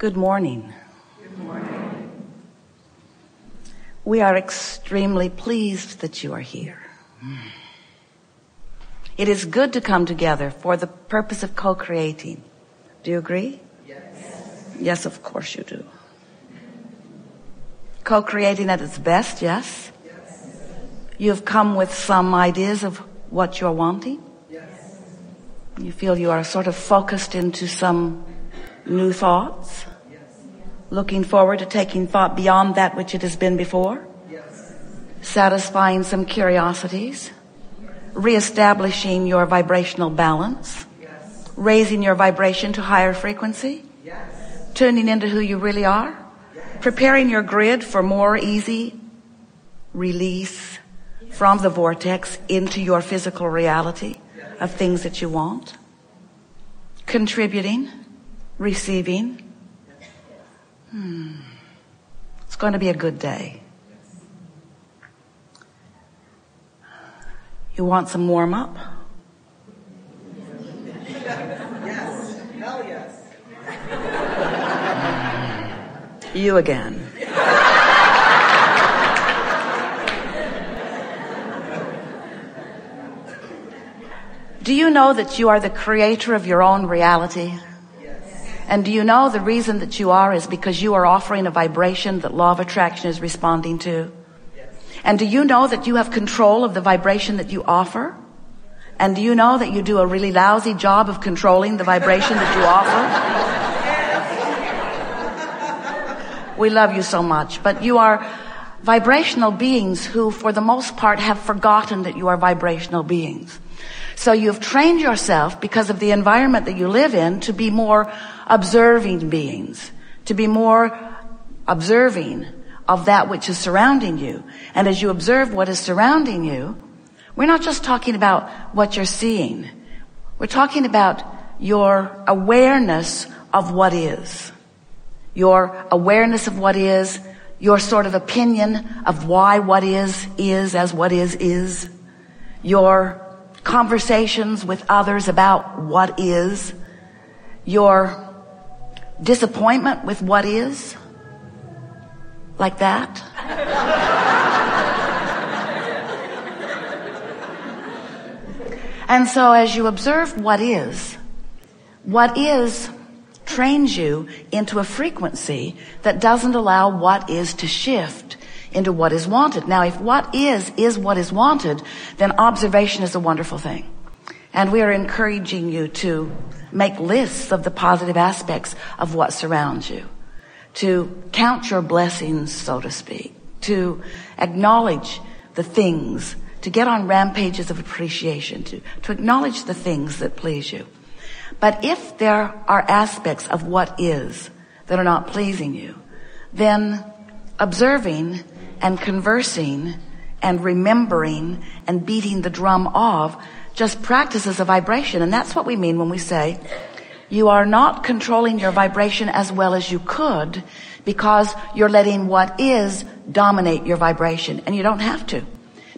Good morning. Good morning. We are extremely pleased that you are here. It is good to come together for the purpose of co-creating. Do you agree? Yes. Yes, of course you do. Co-creating at its best, yes? Yes. You've come with some ideas of what you're wanting? Yes. You feel you are sort of focused into some new thoughts? Yes. Looking forward to taking thought beyond that which it has been before? Yes. Satisfying some curiosities? Reestablishing your vibrational balance? Yes. Raising your vibration to higher frequency? Yes. Tuning into who you really are? Preparing your grid for more easy release from the vortex into your physical reality of things that you want? Contributing? Receiving? It's going to be a good day. You want some warm-up? Yes. Hell yes. You again. Do you know that you are the creator of your own reality? Yes. And do you know the reason that you are is because you are offering a vibration that law of attraction is responding to? Yes. And do you know that you have control of the vibration that you offer? And do you know that you do a really lousy job of controlling the vibration that you offer? We love you so much, but you are vibrational beings who, for the most part, have forgotten that you are vibrational beings. So you've trained yourself, because of the environment that you live in, to be more observing beings, to be more observing of that which is surrounding you. And as you observe what is surrounding you, we're not just talking about what you're seeing. We're talking about your awareness of what is. Your awareness of what is, your sort of opinion of why what is as what is. Your conversations with others about what is. Your disappointment with what is. Like that. And so as you observe what is trains you into a frequency that doesn't allow what is to shift into what is wanted. Now, if what is what is wanted, then observation is a wonderful thing. And we are encouraging you to make lists of the positive aspects of what surrounds you, to count your blessings, so to speak, to acknowledge the things, to get on rampages of appreciation, to acknowledge the things that please you. But if there are aspects of what is that are not pleasing you, then observing and conversing and remembering and beating the drum of just practices a vibration. And that's what we mean when we say you are not controlling your vibration as well as you could, because you're letting what is dominate your vibration. And you don't have to,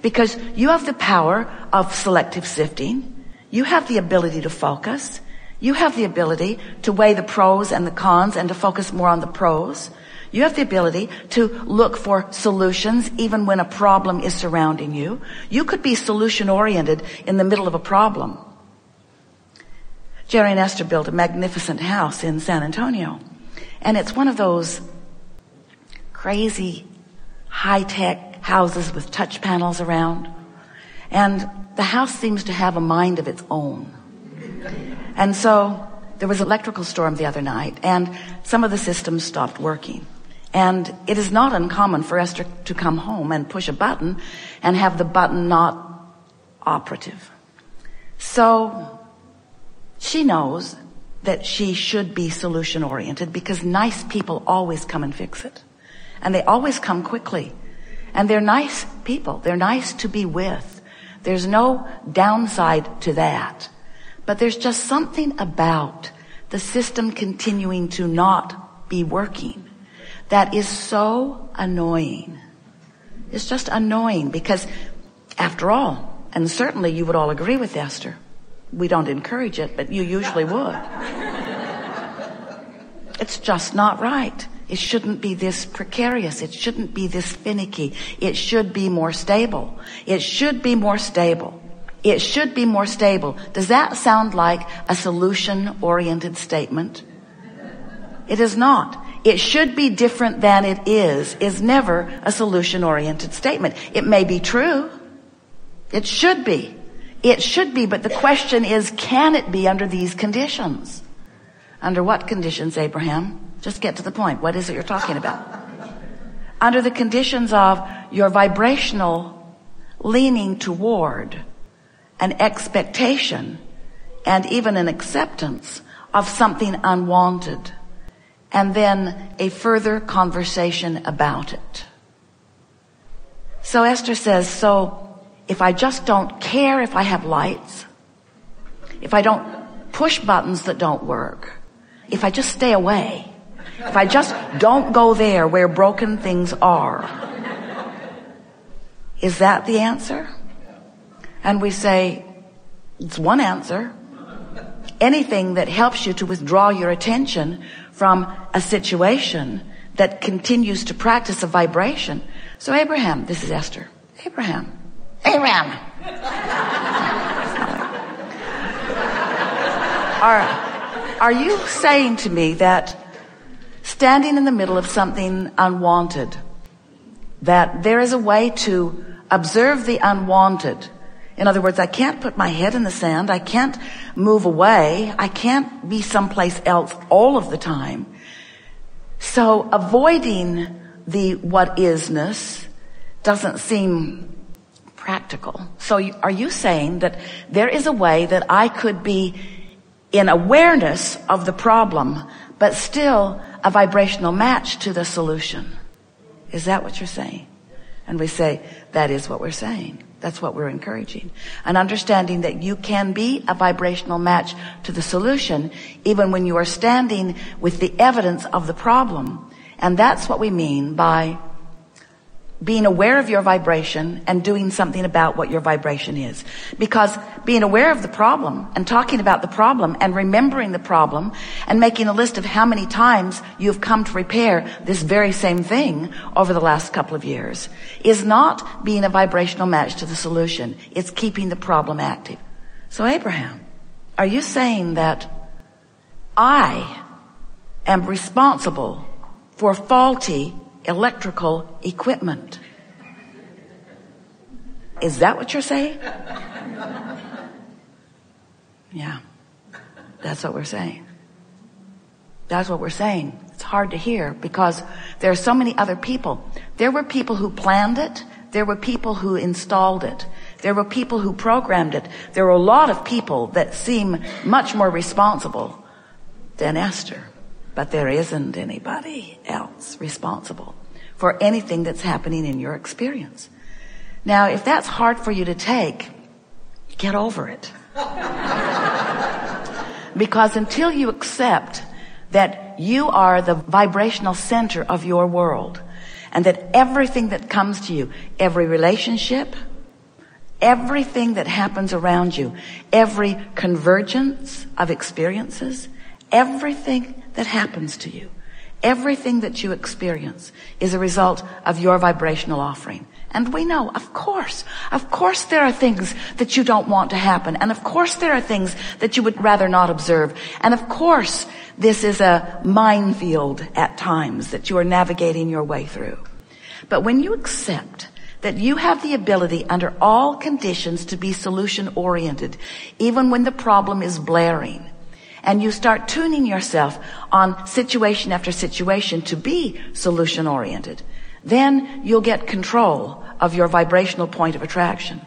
because you have the power of selective sifting. You have the ability to focus. You have the ability to weigh the pros and the cons and to focus more on the pros. You have the ability to look for solutions even when a problem is surrounding you. You could be solution oriented in the middle of a problem. Jerry and Esther built a magnificent house in San Antonio. And it's one of those crazy high-tech houses with touch panels around. And the house seems to have a mind of its own. And so there was an electrical storm the other night, and some of the systems stopped working. And it is not uncommon for Esther to come home and push a button and have the button not operative. So she knows that she should be solution oriented, because nice people always come and fix it. And they always come quickly. And they're nice people. They're nice to be with. There's no downside to that. But there's just something about the system continuing to not be working that is so annoying. It's just annoying, because after all, and certainly you would all agree with Esther, we don't encourage it, but you usually would. It's just not right. It shouldn't be this precarious. It shouldn't be this finicky. It should be more stable. It should be more stable. It should be more stable. Does that sound like a solution-oriented statement? It is not. It should be different than it is never a solution-oriented statement. It may be true. It should be. It should be, but the question is, can it be under these conditions? Under what conditions, Abraham? Just get to the point. What is it you're talking about? Under the conditions of your vibrational leaning toward an expectation and even an acceptance of something unwanted, and then a further conversation about it. So Esther says, so if I just don't care if I have lights, if I don't push buttons that don't work, if I just stay away, if I just don't go there where broken things are, is that the answer? And we say, it's one answer. Anything that helps you to withdraw your attention from a situation that continues to practice a vibration. So Abraham, this is Esther. Abraham. Are you saying to me that standing in the middle of something unwanted, that there is a way to observe the unwanted? In other words, I can't put my head in the sand. I can't move away. I can't be someplace else all of the time. So avoiding the what isness doesn't seem practical. So are you saying that there is a way that I could be in awareness of the problem, but still a vibrational match to the solution? Is that what you're saying? And we say, that is what we're saying. That's what we're encouraging. An understanding that you can be a vibrational match to the solution even when you are standing with the evidence of the problem. And that's what we mean by being aware of your vibration and doing something about what your vibration is. Because being aware of the problem and talking about the problem and remembering the problem and making a list of how many times you've come to repair this very same thing over the last couple of years is not being a vibrational match to the solution. It's keeping the problem active. So Abraham, are you saying that I am responsible for faulty electrical equipment? Is that what you're saying? Yeah, that's what we're saying. That's what we're saying. It's hard to hear because there are so many other people. There were people who planned it. There were people who installed it. There were people who programmed it. There were a lot of people that seem much more responsible than Esther. But there isn't anybody else responsible for anything that's happening in your experience. Now, if that's hard for you to take, get over it. Because until you accept that you are the vibrational center of your world, and that everything that comes to you, every relationship, everything that happens around you, every convergence of experiences, everything that happens to you, everything that you experience is a result of your vibrational offering. And we know, of course there are things that you don't want to happen. And of course there are things that you would rather not observe. And of course this is a minefield at times that you are navigating your way through. But when you accept that you have the ability under all conditions to be solution oriented, even when the problem is blaring, and you start tuning yourself on situation after situation to be solution oriented, then you'll get control of your vibrational point of attraction.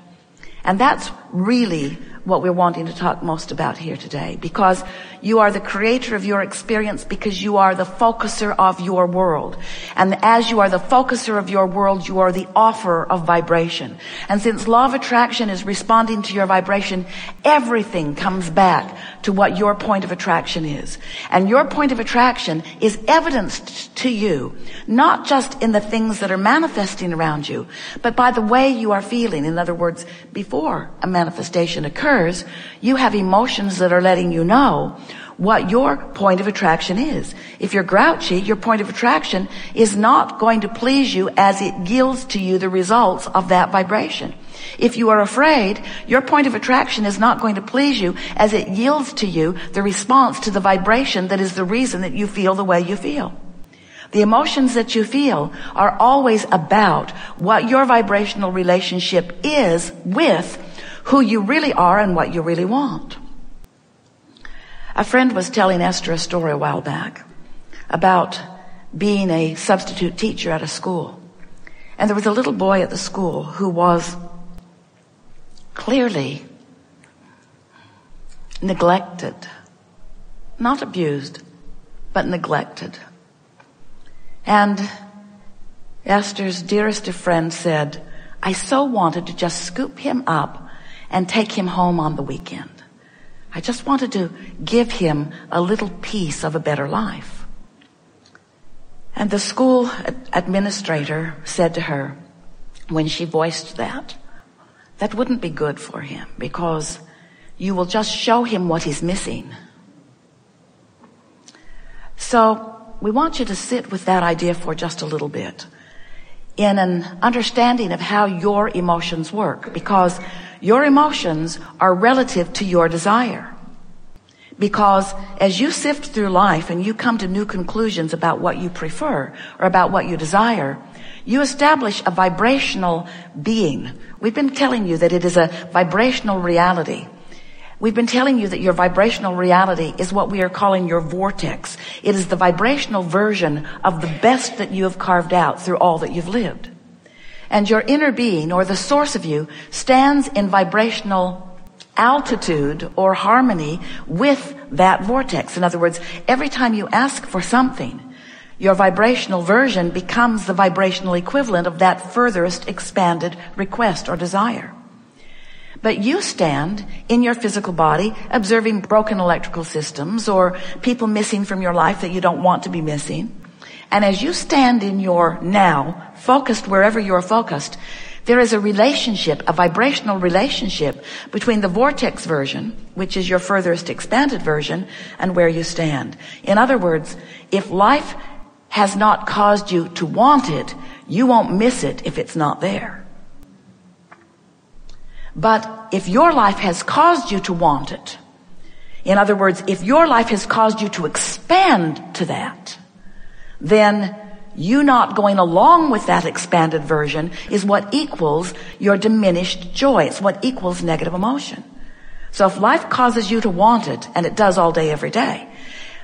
And that's really what we're wanting to talk most about here today, because you are the creator of your experience, because you are the focuser of your world. And as you are the focuser of your world, you are the offerer of vibration. And since law of attraction is responding to your vibration, everything comes back to what your point of attraction is. And your point of attraction is evidenced to you, not just in the things that are manifesting around you, but by the way you are feeling. In other words, before a manifestation occurs, you have emotions that are letting you know what your point of attraction is. If you're grouchy, your point of attraction is not going to please you as it yields to you the results of that vibration. If you are afraid, your point of attraction is not going to please you as it yields to you the response to the vibration that is the reason that you feel the way you feel. The emotions that you feel are always about what your vibrational relationship is with who you really are and what you really want. A friend was telling Esther a story a while back about being a substitute teacher at a school. And there was a little boy at the school who was clearly neglected. Not abused, but neglected. And Esther's dearest of friends said, I so wanted to just scoop him up and take him home on the weekend. I just wanted to give him a little piece of a better life. And the school administrator said to her, when she voiced that wouldn't be good for him because you will just show him what he's missing. So we want you to sit with that idea for just a little bit in an understanding of how your emotions work, because your emotions are relative to your desire. Because as you sift through life and you come to new conclusions about what you prefer or about what you desire, you establish a vibrational being. We've been telling you that it is a vibrational reality. We've been telling you that your vibrational reality is what we are calling your vortex. It is the vibrational version of the best that you have carved out through all that you've lived. And your inner being, or the source of you, stands in vibrational altitude or harmony with that vortex. In other words, every time you ask for something, your vibrational version becomes the vibrational equivalent of that furthest expanded request or desire. But you stand in your physical body observing broken electrical systems or people missing from your life that you don't want to be missing. And as you stand in your now, focused wherever you're focused, there is a relationship, a vibrational relationship between the vortex version, which is your furthest expanded version, and where you stand. In other words, if life has not caused you to want it, you won't miss it if it's not there. But if your life has caused you to want it, in other words, if your life has caused you to expand to that, then you not going along with that expanded version is what equals your diminished joy. It's what equals negative emotion. So if life causes you to want it, and it does all day, every day,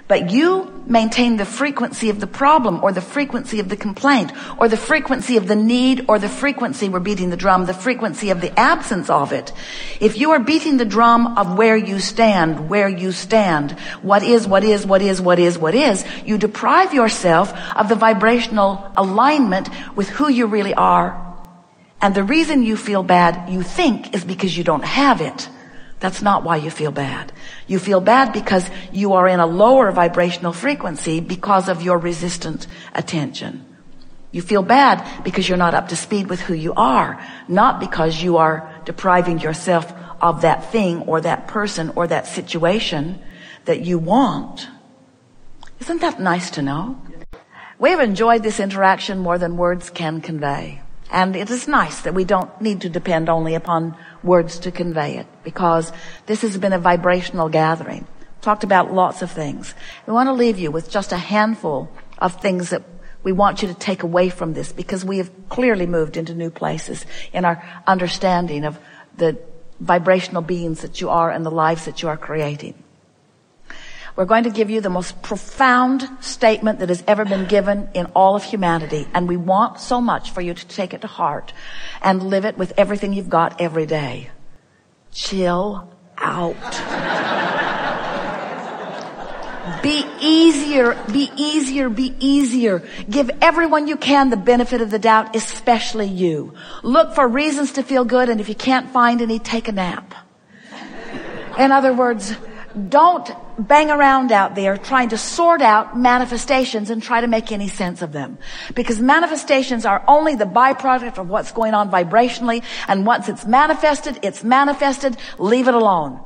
but you maintain the frequency of the problem or the frequency of the complaint or the frequency of the need or the frequency, we're beating the drum, the frequency of the absence of it. If you are beating the drum of where you stand, what is, you deprive yourself of the vibrational alignment with who you really are. And the reason you feel bad, you think, is because you don't have it. That's not why you feel bad. You feel bad because you are in a lower vibrational frequency because of your resistant attention. You feel bad because you're not up to speed with who you are, not because you are depriving yourself of that thing or that person or that situation that you want. Isn't that nice to know? We've enjoyed this interaction more than words can convey. And it is nice that we don't need to depend only upon words to convey it, because this has been a vibrational gathering. Talked about lots of things. We want to leave you with just a handful of things that we want you to take away from this, because we have clearly moved into new places in our understanding of the vibrational beings that you are and the lives that you are creating. We're going to give you the most profound statement that has ever been given in all of humanity. And we want so much for you to take it to heart and live it with everything you've got every day. Chill out. Be easier. Give everyone you can the benefit of the doubt, especially you. Look for reasons to feel good, and if you can't find any, take a nap. In other words, don't bang around out there trying to sort out manifestations and try to make any sense of them. Because manifestations are only the byproduct of what's going on vibrationally, and once it's manifested, leave it alone.